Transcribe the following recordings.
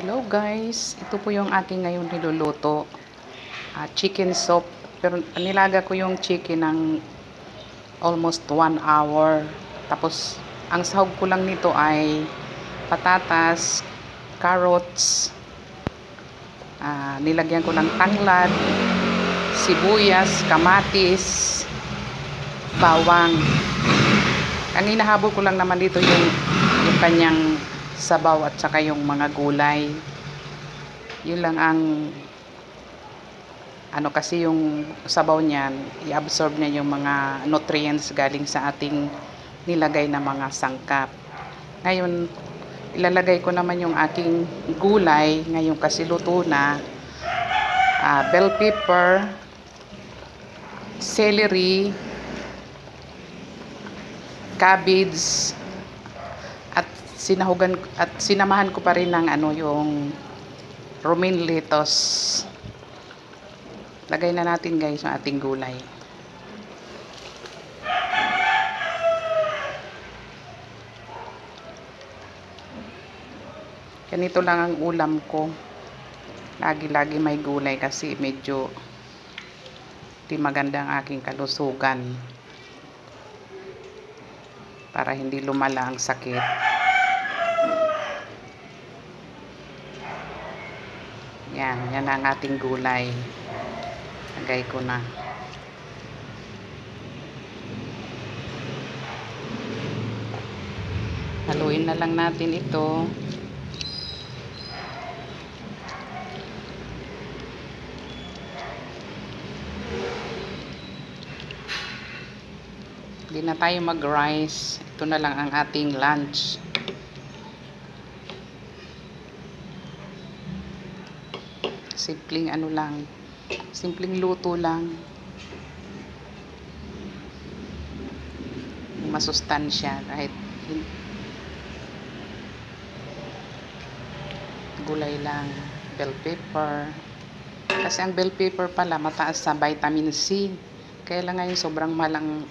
Hello guys, ito po yung aking ngayon niluluto. Chicken soup. Pero nilaga ko yung chicken ng almost 1 hour. Tapos, ang sahog ko lang nito ay patatas, carrots, nilagyan ko ng tanglad, sibuyas, kamatis, bawang. Ang hinahabol ko lang naman dito yung kanyang sabaw at saka yung mga gulay. Yun lang ang kasi yung sabaw niyan, i-absorb niya yung mga nutrients galing sa ating nilagay na mga sangkap. Ngayon, ilalagay ko naman yung aking gulay. Ngayon kasi luto na. Bell pepper, celery, cabbage, at sinamahan ko pa rin ng yung romaine lettuce. Lagay na natin guys yung ating gulay. Ganito lang ang ulam ko. Lagi-lagi may gulay kasi medyo di maganda ang aking kalusugan. Para hindi lumala ang sakit. Yan ang ating gulay. Lagay ko na. Haluin na lang natin ito. Hindi na tayo mag-rice. Ito na lang ang ating lunch. Simpleng lang. Simpleng luto lang. Masustansya kahit gulay lang. Bell pepper. Kasi ang bell pepper pala mataas sa vitamin C. Kaya lang ngayon sobrang malang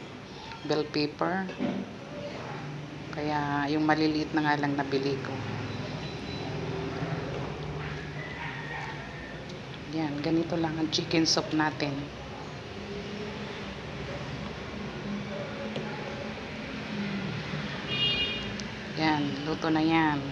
bell pepper. Kaya yung maliliit na nga lang nabili ko. Yan, ganito lang ang chicken soup natin. Yan, luto na yan.